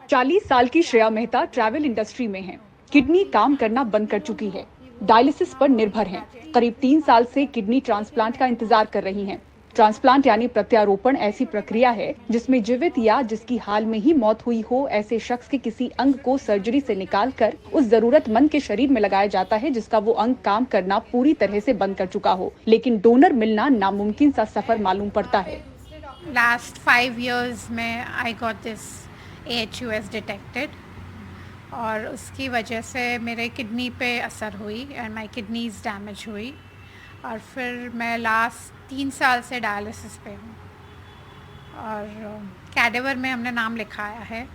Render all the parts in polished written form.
40 साल की Shreya Mehta travel industry में हैं। किडनी काम करना बंद कर चुकी है, डायलिसिस पर निर्भर हैं। करीब 3 साल से किडनी ट्रांसप्लांट का इंतजार कर रही हैं। ट्रांसप्लांट यानी प्रत्यारोपण ऐसी प्रक्रिया है जिसमें जीवित या जिसकी हाल में ही मौत हुई हो ऐसे शख्स के किसी अंग को सर्जरी से निकालकर उस जरूरतमंद के शरीर में लगाया जाता है जिसका वो अंग काम करना पूरी तरह से बंद कर चुका हो, लेकिन डोनर मिलना नामुमकिन सा सफर मालूम पड़ता है। Last 5 years में I got this AHUS detected और उसकी वजह से मेरे किडनी पे असर हुई एंड माई किडनीज डैमेज हुई और फिर मैं लास्ट 3 साल से डायलिसिस पे हूँ और कैडेवर में हमने नाम लिखाया है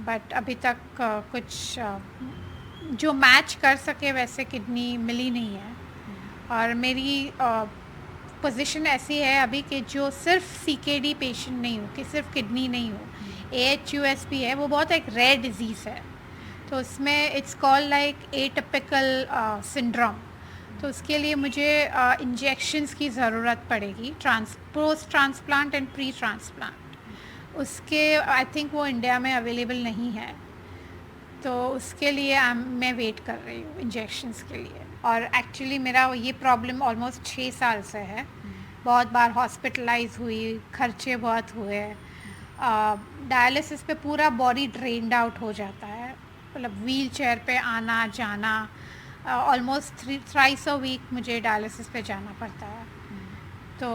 बट अभी तक कुछ जो मैच कर सके वैसे किडनी मिली नहीं है और मेरी पोजीशन ऐसी है अभी कि जो सिर्फ सीकेडी पेशेंट नहीं हो कि सिर्फ किडनी नहीं हो, AHUS भी है, वो बहुत एक रेयर डिजीज़ है तो उसमें it's called like atypical syndrome. तो उसके लिए मुझे इंजेक्शंस की ज़रूरत पड़ेगी post transplant and pre transplant. उसके आई थिंक वो इंडिया में अवेलेबल नहीं है तो उसके लिए मैं वेट कर रही हूँ इंजेक्शंस के लिए। और एक्चुअली मेरा ये प्रॉब्लम ऑलमोस्ट 6 साल से है। बहुत बार हॉस्पिटलाइज हुई, खर्चे बहुत हुए, डायलिसिस पे पूरा बॉडी ड्रेन्ड आउट हो जाता है, मतलब व्हील चेयर पे आना जाना, ऑलमोस्ट थ्राइस अ वीक मुझे डायलिसिस पे जाना पड़ता है। तो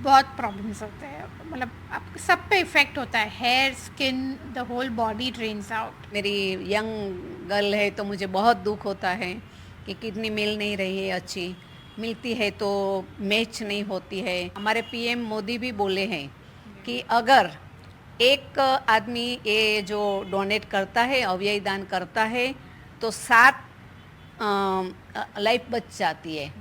बहुत प्रॉब्लम्स होते हैं, मतलब आप सब पे इफ़ेक्ट होता है, hair, skin, the whole body drains out. मेरी यंग गर्ल है तो मुझे बहुत दुख होता है कि किडनी मिल नहीं रही है, अच्छी मिलती है तो मैच नहीं होती है। हमारे पीएम मोदी भी बोले हैं कि अगर एक आदमी ये जो डोनेट करता है, अवयव दान करता है तो 7 लाइफ बच जाती है,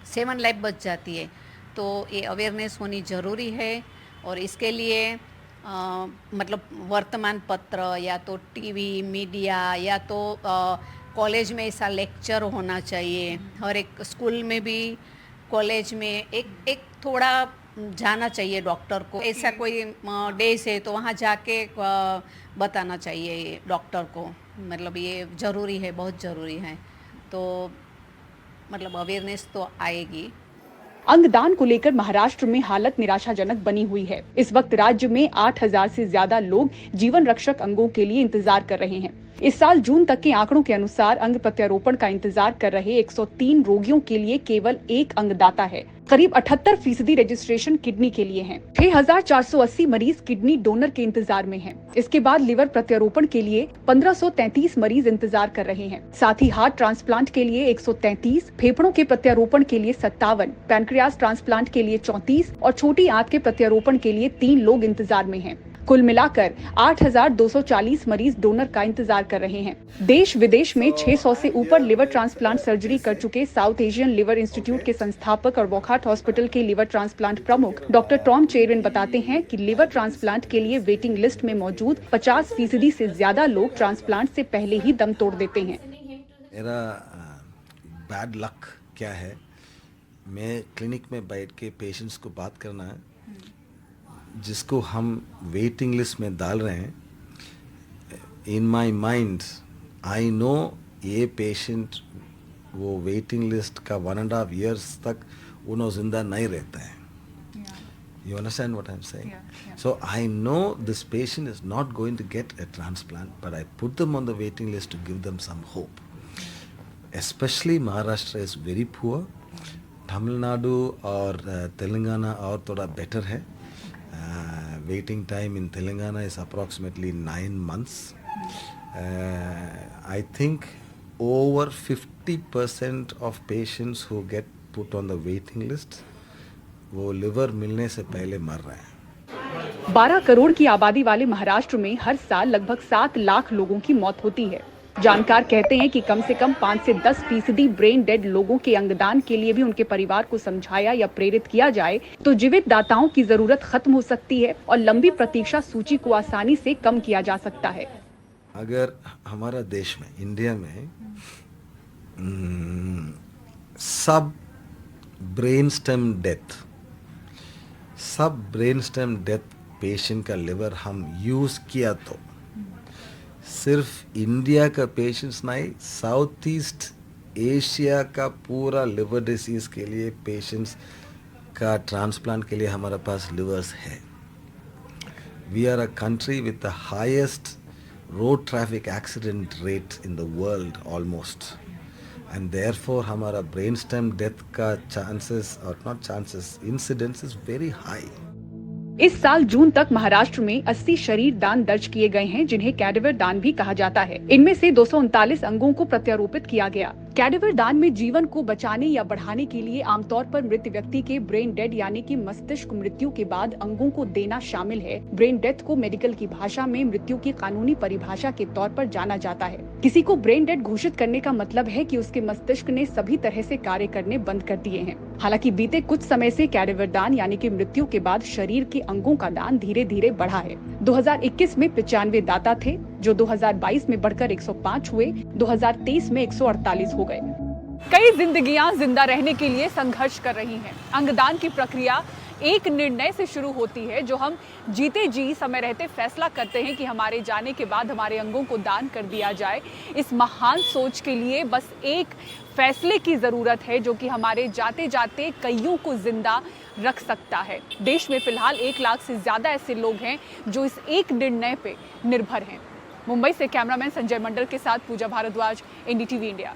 7 लाइफ बच जाती है। तो ये अवेयरनेस होनी ज़रूरी है और इसके लिए मतलब वर्तमान पत्र या तो टीवी मीडिया या तो कॉलेज में ऐसा लेक्चर होना चाहिए। और एक स्कूल में भी, कॉलेज में एक थोड़ा जाना चाहिए डॉक्टर को। ऐसा कोई डेज है तो वहाँ जाके बताना चाहिए डॉक्टर को, मतलब ये ज़रूरी है, बहुत ज़रूरी है। तो मतलब अवेयरनेस तो आएगी। अंगदान को लेकर महाराष्ट्र में हालत निराशाजनक बनी हुई है। इस वक्त राज्य में 8,000 से ज्यादा लोग जीवन रक्षक अंगों के लिए इंतजार कर रहे हैं। इस साल जून तक के आंकड़ों के अनुसार अंग प्रत्यारोपण का इंतजार कर रहे 103 रोगियों के लिए केवल एक अंगदाता है। करीब 78% रजिस्ट्रेशन किडनी के लिए हैं। 6,480 मरीज किडनी डोनर के इंतजार में हैं। इसके बाद लिवर प्रत्यारोपण के लिए 1,533 मरीज इंतजार कर रहे हैं। साथ ही हार्ट ट्रांसप्लांट के लिए 133, फेफड़ों के प्रत्यारोपण के लिए 57, पैनक्रियास ट्रांसप्लांट के लिए 34 और छोटी आंत के प्रत्यारोपण के लिए 3 लोग इंतजार में हैं। कुल मिलाकर 8,240 मरीज डोनर का इंतजार कर रहे हैं। देश विदेश में 600 से ऊपर लिवर ट्रांसप्लांट सर्जरी कर चुके साउथ एशियन लिवर इंस्टीट्यूट के संस्थापक और वोकहार्ट हॉस्पिटल के लिवर ट्रांसप्लांट प्रमुख डॉक्टर टॉम चेरविन बताते हैं कि लिवर ट्रांसप्लांट के लिए वेटिंग लिस्ट में मौजूद 50% से ज्यादा लोग ट्रांसप्लांट से पहले ही दम तोड़ देते हैं। मेरा बैड लक क्या है, मैं क्लिनिक में बैठ के पेशेंट्स को बात करना है, जिसको हम वेटिंग लिस्ट में डाल रहे हैं। In my mind I know ये पेशेंट वो वेटिंग लिस्ट का 1.5 years तक उन्होंने जिंदा नहीं रहता है। You understand what I'm saying? Yeah. So I know this patient is not going to get a transplant, but I put them on the waiting list to give them some hope. Especially Maharashtra is very poor. Tamil Nadu और तेलंगाना और थोड़ा better है। Waiting time in Telangana is approximately 9 months. I think over 50% of patients who get put on the waiting list वो liver मिलने से पहले मर रहे हैं। 12 करोड़ की आबादी वाले महाराष्ट्र में हर साल लगभग 7 लाख लोगों की मौत होती है। जानकार कहते हैं कि कम से कम 5 से 10% ब्रेन डेड लोगों के अंगदान के लिए भी उनके परिवार को समझाया या प्रेरित किया जाए तो जीवित दाताओं की जरूरत खत्म हो सकती है और लंबी प्रतीक्षा सूची को आसानी से कम किया जा सकता है। अगर हमारा देश में, इंडिया में सब ब्रेन स्टेम डेथ पेशेंट का लिवर हम यूज़ किया तो सिर्फ इंडिया का पेशेंट्स नहीं, साउथ ईस्ट एशिया का पूरा लिवर डिसीज़ के लिए पेशेंट्स का ट्रांसप्लांट के लिए हमारे पास लिवर्स है. We are a country with the highest road traffic accident rate in the world almost, and therefore हमारा ब्रेन स्टेम डेथ का चांसेस और not chances incidence is very high. इस साल जून तक महाराष्ट्र में 80 शरीर दान दर्ज किए गए हैं, जिन्हें कैडेवर दान भी कहा जाता है. इनमें से 239 अंगों को प्रत्यारोपित किया गया. कैडेवर दान में जीवन को बचाने या बढ़ाने के लिए आमतौर पर मृत व्यक्ति के ब्रेन डेड यानी कि मस्तिष्क मृत्यु के बाद अंगों को देना शामिल है. ब्रेन डेथ को मेडिकल की भाषा में मृत्यु की कानूनी परिभाषा के तौर पर जाना जाता है. किसी को ब्रेन डेड घोषित करने का मतलब है कि उसके मस्तिष्क ने सभी तरह से कार्य करने बंद कर दिए हैं. हालांकि बीते कुछ समय से कैडेवर दान यानी कि मृत्यु के बाद शरीर के अंगों का दान धीरे धीरे बढ़ा है. 2021 में 95 दाता थे, जो 2022 में बढ़कर 105 हुए. 2023 में 148 हो गए. कई जिंदगियां जिंदा रहने के लिए संघर्ष कर रही हैं. अंगदान की प्रक्रिया एक निर्णय से शुरू होती है, जो हम जीते जी समय रहते फैसला करते हैं कि हमारे जाने के बाद हमारे अंगों को दान कर दिया जाए. इस महान सोच के लिए बस एक फैसले की जरूरत है, जो कि हमारे जाते जाते कईयों को जिंदा रख सकता है. देश में फिलहाल 1 लाख से ज्यादा ऐसे लोग हैं जो इस एक निर्णय पे निर्भर हैं. मुंबई से कैमरामैन संजय मंडल के साथ पूजा भारद्वाज, एनडीटीवी इंडिया.